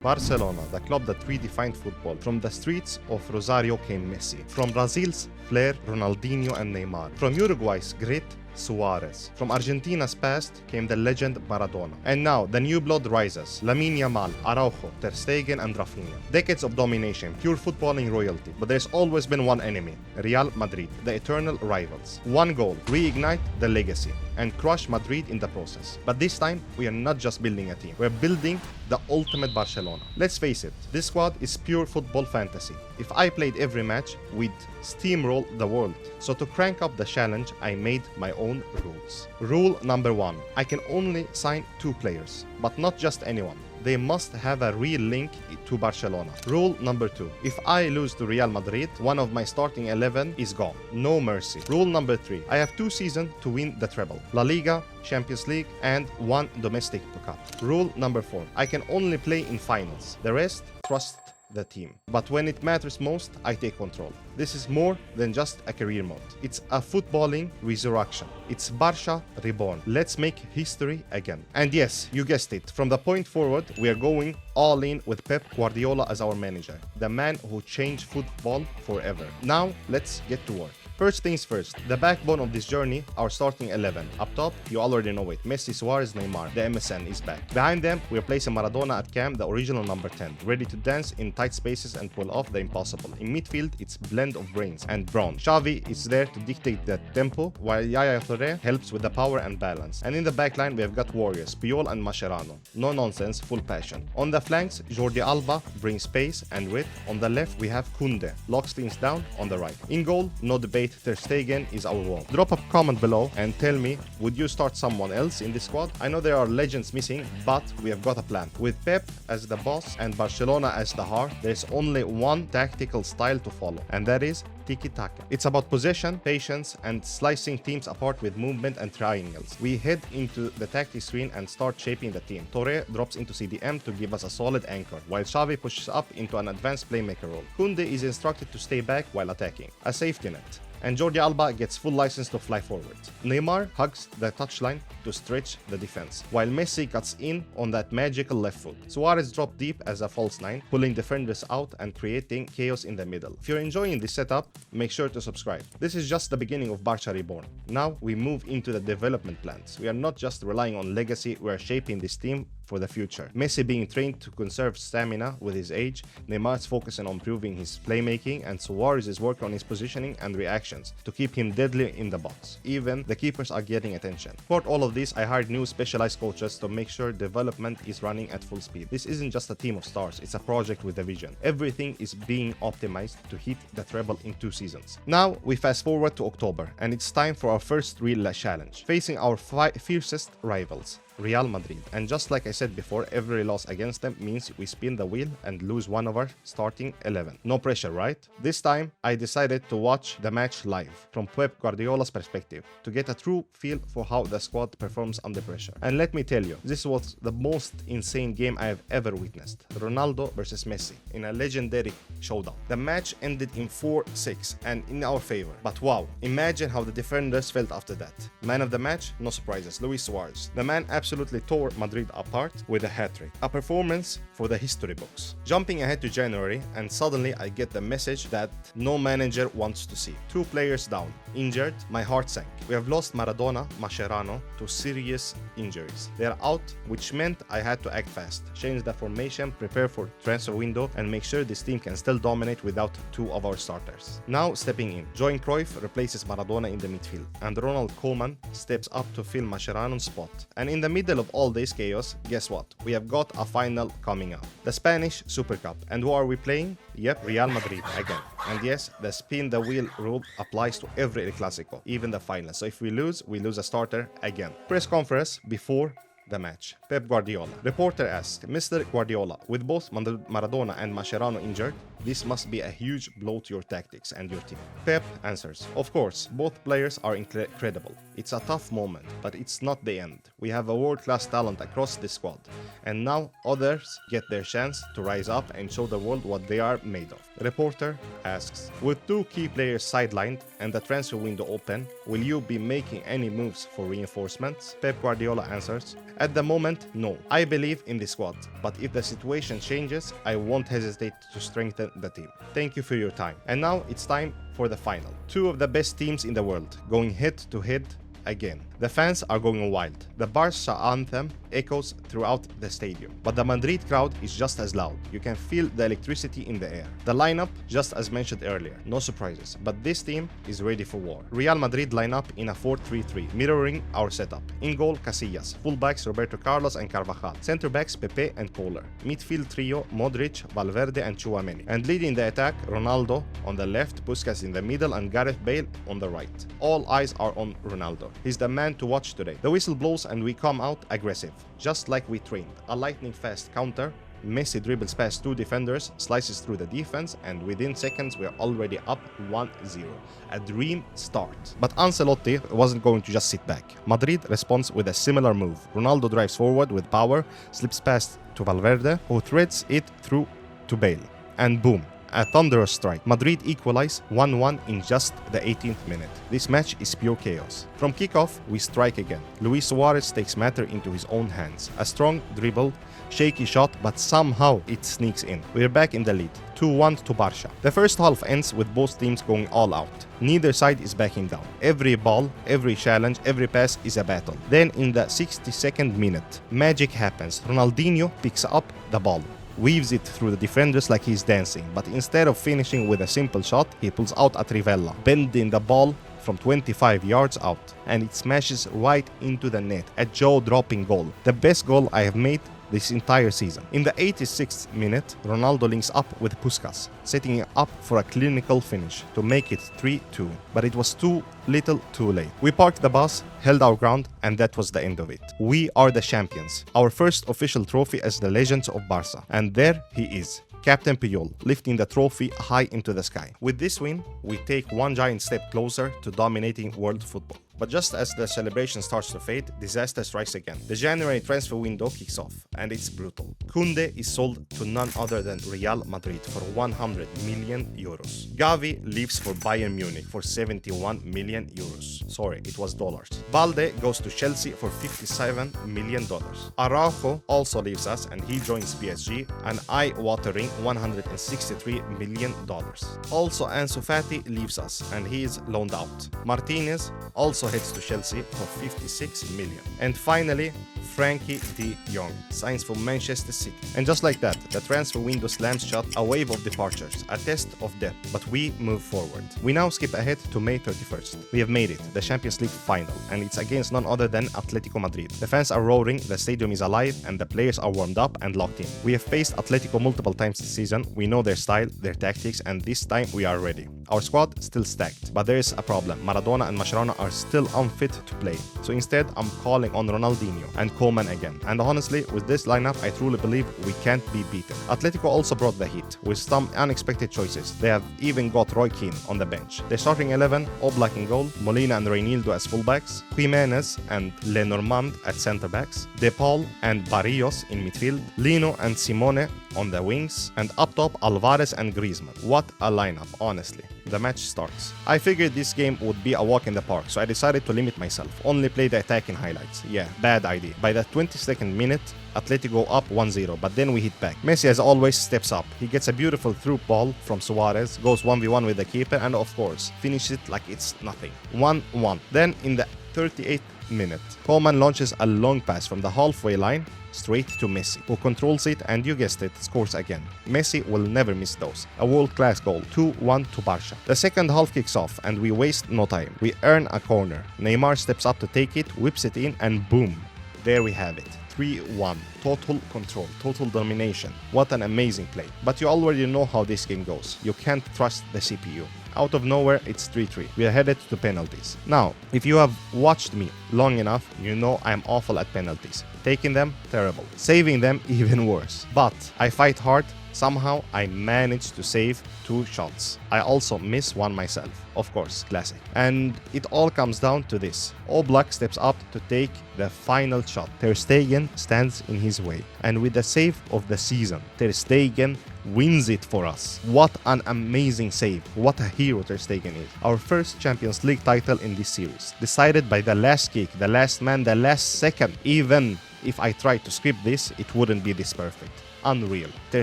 Barcelona, the club that redefined football. From the streets of Rosario came Messi. From Brazil's flair, Ronaldinho and Neymar. From Uruguay's grit, Suarez. From Argentina's past came the legend Maradona. And now, the new blood rises. Lamine Yamal, Araujo, Ter Stegen and Rafinha. Decades of domination, pure footballing royalty. But there's always been one enemy, Real Madrid, the eternal rivals. One goal, reignite the legacy and crush Madrid in the process. But this time, we are not just building a team. We're building the ultimate Barcelona. Let's face it, this squad is pure football fantasy. If I played every match, we'd steamroll the world. So to crank up the challenge, I made my own rules. Rule number 1. I can only sign 2 players, but not just anyone. They must have a real link to Barcelona. Rule number 2. If I lose to Real Madrid, one of my starting 11 is gone. No mercy. Rule number 3. I have 2 seasons to win the treble. La Liga, Champions League, and 1 domestic cup. Rule number 4. I can only play in finals. The rest, trust the team. But when it matters most, I take control. This is more than just a career mode. It's a footballing resurrection. It's Barça reborn. Let's make history again. And yes, you guessed it. From the point forward, we are going all in with Pep Guardiola as our manager. The man who changed football forever. Now, let's get to work. First things first, the backbone of this journey, our starting 11. Up top, you already know it. Messi, Suarez, Neymar. The MSN is back. Behind them, we are placing Maradona at cam, the original number 10. Ready to dance in tight spaces and pull off the impossible. In midfield, it's blend of brains and brawn. Xavi is there to dictate the tempo, while Yaya Touré helps with the power and balance. And in the backline, we have got warriors, Puyol and Mascherano. No nonsense, full passion. On the flanks, Jordi Alba brings pace and wit. On the left, we have Koundé, locks things down on the right. In goal, no debate, Ter Stegen is our wall. Drop a comment below and tell me, would you start someone else in this squad? I know there are legends missing, but we have got a plan. With Pep as the boss and Barcelona as the heart, there's only one tactical style to follow, and that is tiki-taka. It's about possession, patience, and slicing teams apart with movement and triangles. We head into the tactics screen and start shaping the team. Touré drops into CDM to give us a solid anchor, while Xavi pushes up into an advanced playmaker role. Koundé is instructed to stay back while attacking, a safety net. And Jordi Alba gets full license to fly forward. Neymar hugs the touchline to stretch the defense, while Messi cuts in on that magical left foot. Suarez drops deep as a false 9, pulling defenders out and creating chaos in the middle. If you're enjoying this setup, make sure to subscribe. This is just the beginning of Barça Reborn. Now we move into the development plans. We are not just relying on legacy, we are shaping this team for the future. Messi being trained to conserve stamina with his age, Neymar's focusing on improving his playmaking, and Suarez is working on his positioning and reactions to keep him deadly in the box. Even the keepers are getting attention. For all of this, I hired new specialized coaches to make sure development is running at full speed. This isn't just a team of stars, it's a project with a vision. Everything is being optimized to hit the treble in 2 seasons. Now we fast forward to October, and it's time for our first real challenge, facing our fiercest rivals, Real Madrid. And just like I said before, every loss against them means we spin the wheel and lose one of our starting 11. No pressure, right? This time, I decided to watch the match live, from Pep Guardiola's perspective, to get a true feel for how the squad performs under pressure. And let me tell you, this was the most insane game I have ever witnessed. Ronaldo versus Messi, in a legendary showdown. The match ended in 4-6 and in our favor. But wow, imagine how the defenders felt after that. Man of the match, no surprises, Luis Suarez. The man absolutely tore Madrid apart with a hat-trick. A performance for the history books. Jumping ahead to January, and suddenly I get the message that no manager wants to see. 2 players down, injured, my heart sank. We have lost Maradona, Mascherano to serious injuries. They are out, which meant I had to act fast, change the formation, prepare for transfer window, and make sure this team can still dominate without 2 of our starters. Now stepping in, Johan Cruyff replaces Maradona in the midfield, and Ronald Koeman steps up to fill Mascherano's spot. And in the middle of all this chaos, guess what? We have got a final coming up. The Spanish Super Cup. And who are we playing? Yep, Real Madrid again. And yes, the spin the wheel rule applies to every Clasico, even the final. So if we lose a starter again. Press conference before the match. Pep Guardiola. Reporter asks, Mr. Guardiola, with both Maradona and Mascherano injured, this must be a huge blow to your tactics and your team. Pep answers, of course, both players are incredible. It's a tough moment, but it's not the end. We have a world-class talent across this squad, and now others get their chance to rise up and show the world what they are made of. Reporter asks, with 2 key players sidelined and the transfer window open, will you be making any moves for reinforcements? Pep Guardiola answers, At the moment, no. I believe in the squad, but if the situation changes, I won't hesitate to strengthen the team. Thank you for your time. And now it's time for the final. Two of the best teams in the world going head to head again. The fans are going wild. The Barça anthem echoes throughout the stadium, but the Madrid crowd is just as loud. You can feel the electricity in the air. The lineup, just as mentioned earlier, no surprises, but this team is ready for war. Real Madrid line up in a 4-3-3, mirroring our setup. In goal, Casillas. Fullbacks, Roberto Carlos and Carvajal. Center backs, Pepe and Kohler. Midfield trio, Modric, Valverde and Tchouaméni. And leading the attack, Ronaldo on the left, Puskas in the middle and Gareth Bale on the right. All eyes are on Ronaldo. He's the man to watch today. The whistle blows and we come out aggressive, just like we trained. A lightning-fast counter. Messi dribbles past two defenders, slices through the defense, and within seconds we're already up 1-0. A dream start. But Ancelotti wasn't going to just sit back. Madrid responds with a similar move. Ronaldo drives forward with power, slips past to Valverde, who threads it through to Bale. And boom, a thunderous strike. Madrid equalize 1-1 in just the 18th minute. This match is pure chaos. From kickoff, we strike again. Luis Suarez takes matter into his own hands. A strong dribble, shaky shot, but somehow it sneaks in. We're back in the lead, 2-1 to Barça. The first half ends with both teams going all out. Neither side is backing down. Every ball, every challenge, every pass is a battle. Then in the 62nd minute, magic happens. Ronaldinho picks up the ball, weaves it through the defenders like he's dancing, but instead of finishing with a simple shot, he pulls out a trivella, bending the ball from 25 yards out, and it smashes right into the net. A jaw-dropping goal. The best goal I have made this entire season. In the 86th minute, Ronaldo links up with Puskas, setting it up for a clinical finish to make it 3-2. But it was too little too late. We parked the bus, held our ground, and that was the end of it. We are the champions. Our first official trophy as the legends of Barça. And there he is, Captain Puyol, lifting the trophy high into the sky. With this win, we take one giant step closer to dominating world football. But just as the celebration starts to fade, disaster strikes again. The January transfer window kicks off, and it's brutal. Koundé is sold to none other than Real Madrid for 100 million euros. Xavi leaves for Bayern Munich for 71 million euros. Sorry, it was dollars. Balde goes to Chelsea for 57 million dollars. Araujo also leaves us and he joins PSG, an eye-watering 163 million dollars. Also, Ansu Fati leaves us and he is loaned out. Martinez also heads to Chelsea for 56 million. And finally, Frankie de Jong signs for Manchester City. And just like that, the transfer window slams shut, a wave of departures, a test of depth, but we move forward. We now skip ahead to May 31st. We have made it, the Champions League final, and it's against none other than Atletico Madrid. The fans are roaring, the stadium is alive, and the players are warmed up and locked in. We have faced Atletico multiple times this season, we know their style, their tactics, and this time we are ready. Our squad still stacked, but there is a problem. Maradona and Mascherano are still unfit to play. So instead, I'm calling on Ronaldinho and Koeman again. And honestly, with this lineup, I truly believe we can't be beaten. Atletico also brought the heat with some unexpected choices. They have even got Roy Keane on the bench. Their starting 11, Oblak in goal, Molina and Reinildo as fullbacks, Jimenez and Lenormand at centre backs, De Paul and Barrios in midfield, Lino and Simone on the wings, and up top Alvarez and Griezmann. What a lineup, honestly. The match starts. I figured this game would be a walk in the park, so I decided to limit myself. Only play the attacking highlights. Yeah, bad idea. By the 22nd minute, Atletico go up 1-0, but then we hit back. Messi, as always, steps up. He gets a beautiful through ball from Suarez, goes 1v1 with the keeper, and of course, finishes it like it's nothing. 1-1. Then, in the 38th minute, Koeman launches a long pass from the halfway line straight to Messi, who controls it and, you guessed it, scores again. Messi will never miss those. A world-class goal, 2-1 to Barça. The second half kicks off and we waste no time. We earn a corner. Neymar steps up to take it, whips it in, and boom, there we have it. 3-1. Total control, total domination. What an amazing play. But you already know how this game goes. You can't trust the CPU. Out of nowhere, it's 3-3. We are headed to penalties. Now, if you have watched me long enough, you know I'm awful at penalties. Taking them, terrible. Saving them, even worse. But I fight hard. Somehow, I managed to save 2 shots. I also miss one myself. Of course, classic. And it all comes down to this. Oblak steps up to take the final shot. Ter Stegen stands in his way. And with the save of the season, Ter Stegen wins it for us. What an amazing save. What a hero Ter Stegen is. Our first Champions League title in this series. Decided by the last kick, the last man, the last second. Even if I tried to script this, it wouldn't be this perfect. Unreal. Ter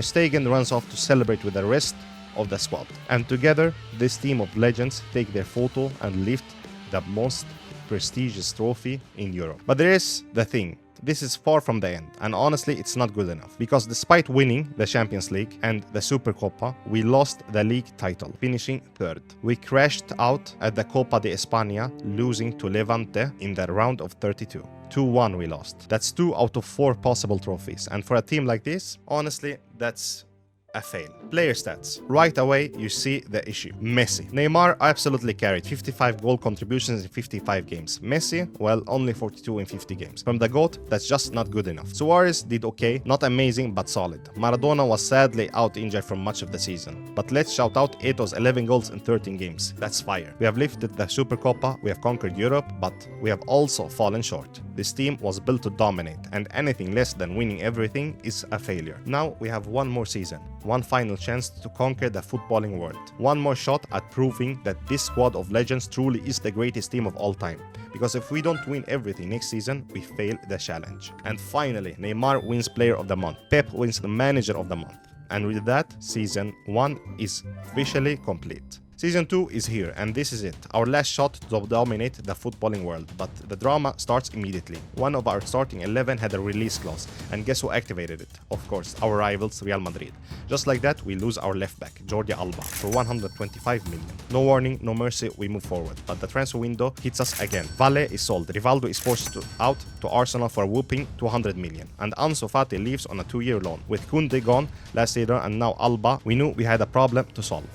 Stegen runs off to celebrate with the rest of the squad. And together, this team of legends take their photo and lift the most prestigious trophy in Europe. But there is the thing. This is far from the end, and honestly it's not good enough, because despite winning the Champions League and the Super Copa, we lost the league title, finishing third. We crashed out at the Copa de España, losing to Levante in the round of 32. 2-1 we lost. That's 2 out of 4 possible trophies, and for a team like this, honestly, that's a fail. Player stats. Right away, you see the issue. Messi. Neymar absolutely carried 55 goal contributions in 55 games. Messi, well, only 42 in 50 games. From the GOAT, that's just not good enough. Suarez did okay, not amazing, but solid. Maradona was sadly out injured for much of the season. But let's shout out Eto'o's 11 goals in 13 games. That's fire. We have lifted the Super Copa, we have conquered Europe, but we have also fallen short. This team was built to dominate, and anything less than winning everything is a failure. Now we have one more season. One final chance to conquer the footballing world. One more shot at proving that this squad of legends truly is the greatest team of all time. Because if we don't win everything next season, we fail the challenge. And finally, Neymar wins Player of the Month. Pep wins the Manager of the Month. And with that, Season 1 is officially complete. Season 2 is here, and this is it. Our last shot to dominate the footballing world, but the drama starts immediately. One of our starting 11 had a release clause, and guess who activated it? Of course, our rivals, Real Madrid. Just like that, we lose our left back, Jordi Alba, for 125 million. No warning, no mercy, we move forward, but the transfer window hits us again. Valle is sold, Rivaldo is forced out to Arsenal for a whooping 200 million, and Ansu Fati leaves on a 2-year loan. With Koundé gone last season and now Alba, we knew we had a problem to solve.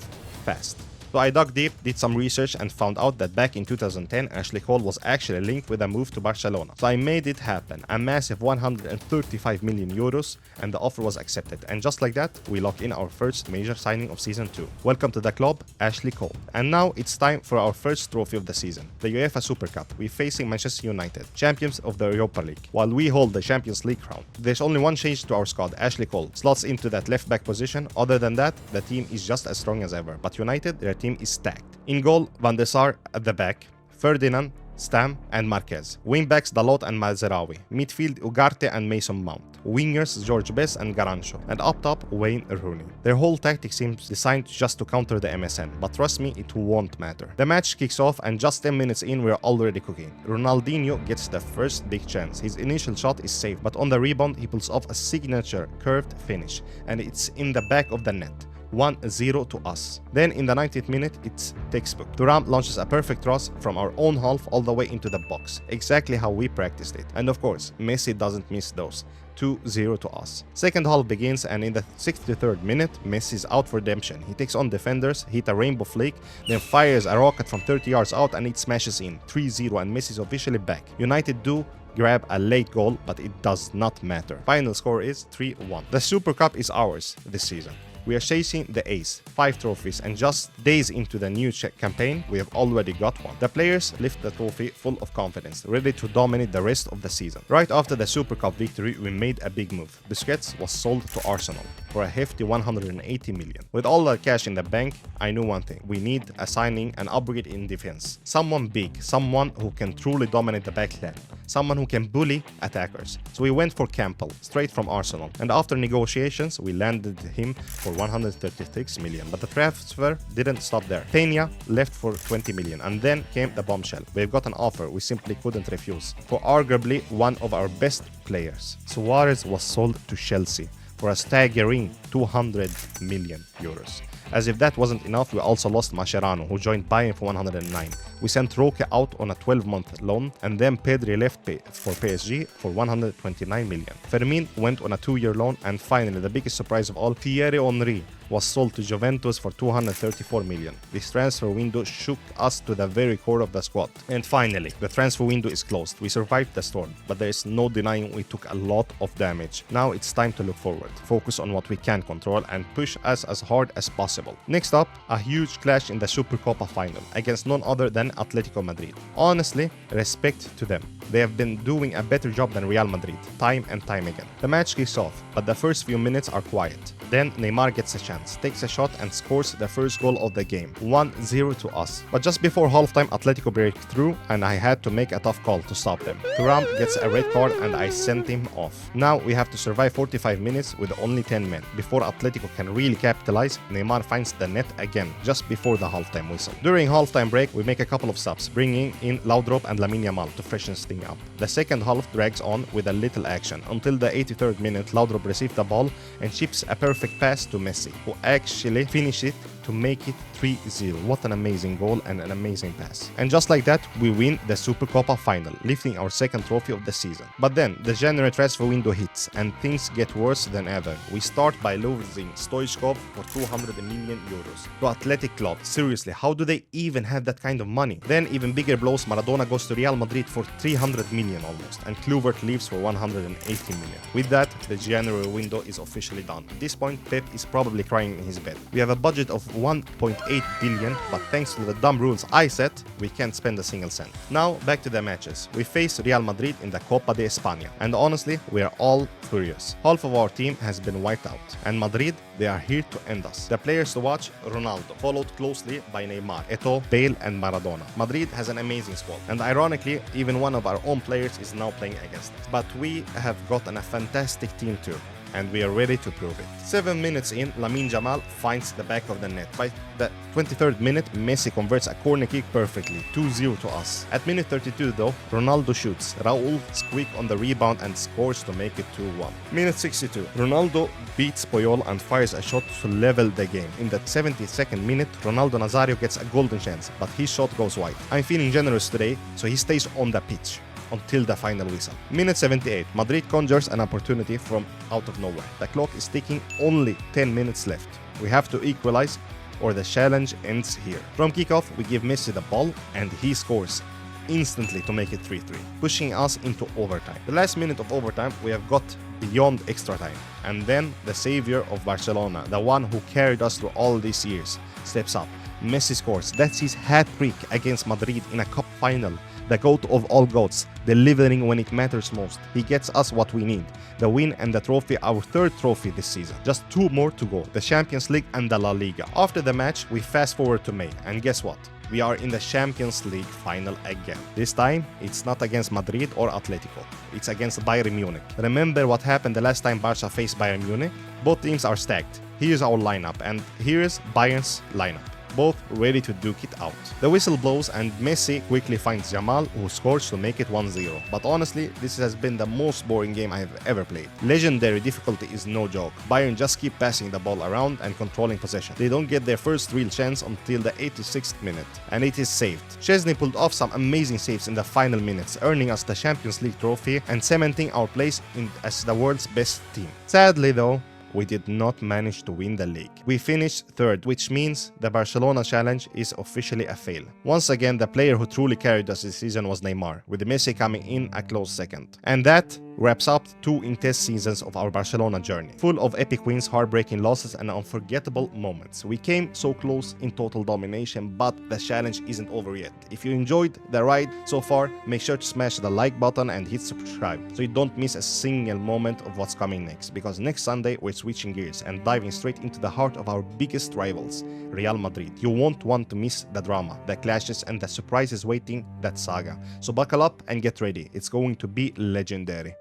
Fast. So I dug deep, did some research, and found out that back in 2010, Ashley Cole was actually linked with a move to Barcelona. So I made it happen, a massive 135 million euros, and the offer was accepted. And just like that, we lock in our first major signing of Season 2. Welcome to the club, Ashley Cole. And now it's time for our first trophy of the season, the UEFA Super Cup. We're facing Manchester United, champions of the Europa League, while we hold the Champions League crown. There's only one change to our squad, Ashley Cole slots into that left back position. Other than that, the team is just as strong as ever. But United, their team is stacked. In goal, Van der Sar at the back, Ferdinand, Stam, and Marquez. Wingbacks, Dalot and Mazraoui. Midfield, Ugarte and Mason Mount. Wingers, George Best and Garancho. And up top, Wayne Rooney. Their whole tactic seems designed just to counter the MSN, but trust me, it won't matter. The match kicks off, and just 10 minutes in, we're already cooking. Ronaldinho gets the first big chance. His initial shot is safe, but on the rebound, he pulls off a signature curved finish, and it's in the back of the net. 1-0 to us. Then in the 90th minute, it's textbook. Thuram launches a perfect cross from our own half all the way into the box. Exactly how we practiced it. And of course, Messi doesn't miss those. 2-0 to us. Second half begins, and in the 63rd minute, Messi's out for redemption. He takes on defenders, hit a rainbow flick, then fires a rocket from 30 yards out, and it smashes in. 3-0, and Messi's officially back. United do grab a late goal, but it does not matter. Final score is 3-1. The Super Cup is ours this season. We are chasing the ace, 5 trophies, and just days into the new campaign, we have already got one. The players lift the trophy full of confidence, ready to dominate the rest of the season. Right after the Super Cup victory, we made a big move. Busquets was sold to Arsenal for a hefty 180 million. With all the cash in the bank, I knew one thing. We need a signing, an upgrade in defense. Someone big, someone who can truly dominate the backline, someone who can bully attackers. So we went for Campbell, straight from Arsenal. And after negotiations, we landed him for 136 million, but the transfer didn't stop there. Pena left for 20 million, and then came the bombshell. We've got an offer we simply couldn't refuse for arguably one of our best players. Suarez was sold to Chelsea for a staggering 200 million euros. As if that wasn't enough, we also lost Mascherano, who joined Bayern for 109. We sent Roque out on a 12-month loan, and then Pedri left for PSG for 129 million. Fermin went on a 2-year loan, and finally, the biggest surprise of all, Thierry Henry was sold to Juventus for 234 million. This transfer window shook us to the very core of the squad. And finally, the transfer window is closed. We survived the storm, but there is no denying we took a lot of damage. Now it's time to look forward, focus on what we can control, and push us as hard as possible. Next up, a huge clash in the Super Copa final against none other than Atletico Madrid. Honestly, respect to them. They have been doing a better job than Real Madrid, time and time again. The match kicks off, but the first few minutes are quiet. Then Neymar gets a chance, takes a shot and scores the first goal of the game, 1-0 to us. But just before halftime, Atletico break through and I had to make a tough call to stop them. Thuram gets a red card and I sent him off. Now we have to survive 45 minutes with only 10 men. Before Atletico can really capitalize, Neymar finds the net again, just before the halftime whistle. During halftime break, we make a couple of subs, bringing in Laudrup and Lamine Yamal to freshen things up. The second half drags on with a little action, until the 83rd minute Laudrup receives the ball and chips a perfect pass to Messi, who actually finished it to make it 3-0. What an amazing goal and an amazing pass. And just like that, we win the Super Cup final, lifting our second trophy of the season. But then, the January transfer window hits, and things get worse than ever. We start by losing Stoichkov for 200 million euros to Athletic Club. Seriously, how do they even have that kind of money? Then, even bigger blows, Maradona goes to Real Madrid for 300 million almost, and Kluivert leaves for 180 million. With that, the January window is officially done. At this point, Pep is probably crying in his bed. We have a budget of 1.8 billion, but thanks to the dumb rules I set, we can't spend a single cent. Now, back to the matches. We face Real Madrid in the Copa de España, and honestly, we are all furious. Half of our team has been wiped out, and Madrid, they are here to end us. The players to watch, Ronaldo, followed closely by Neymar, Eto'o, Bale and Maradona. Madrid has an amazing squad, and ironically, even one of our own players is now playing against us. But we have gotten a fantastic team too, and we are ready to prove it. 7 minutes in, Lamine Yamal finds the back of the net. By the 23rd minute, Messi converts a corner kick perfectly, 2-0 to us. At minute 32 though, Ronaldo shoots. Raul squeak on the rebound and scores to make it 2-1. Minute 62, Ronaldo beats Puyol and fires a shot to level the game. In the 72nd minute, Ronaldo Nazario gets a golden chance, but his shot goes wide. I'm feeling generous today, so he stays on the pitch until the final whistle. Minute 78, Madrid conjures an opportunity from out of nowhere. The clock is ticking, only 10 minutes left. We have to equalize or the challenge ends here. From kickoff, we give Messi the ball and he scores instantly to make it 3-3, pushing us into overtime. The last minute of overtime, we have got beyond extra time. And then the savior of Barcelona, the one who carried us through all these years, steps up. Messi scores. That's his hat-trick against Madrid in a cup final. The GOAT of all GOATs, delivering when it matters most. He gets us what we need, the win and the trophy, our third trophy this season. Just 2 more to go, the Champions League and the La Liga. After the match, we fast forward to May, and guess what? We are in the Champions League final again. This time, it's not against Madrid or Atletico. It's against Bayern Munich. Remember what happened the last time Barça faced Bayern Munich? Both teams are stacked. Here's our lineup, and here's Bayern's lineup, both ready to duke it out. The whistle blows and Messi quickly finds Yamal, who scores to make it 1-0. But honestly, this has been the most boring game I have ever played. Legendary difficulty is no joke. Bayern just keep passing the ball around and controlling possession. They don't get their first real chance until the 86th minute, and it is saved. Szczesny pulled off some amazing saves in the final minutes, earning us the Champions League trophy and cementing our place as the world's best team. Sadly though, we did not manage to win the league. We finished third, which means the Barcelona challenge is officially a fail. Once again, the player who truly carried us this season was Neymar, with Messi coming in a close second. And that wraps up 2 intense seasons of our Barcelona journey, full of epic wins, heartbreaking losses, and unforgettable moments. We came so close in total domination, but the challenge isn't over yet. If you enjoyed the ride so far, make sure to smash the like button and hit subscribe so you don't miss a single moment of what's coming next, because next Sunday we're switching gears and diving straight into the heart of our biggest rivals, Real Madrid. You won't want to miss the drama, the clashes, and the surprises waiting that saga. So buckle up and get ready. It's going to be legendary.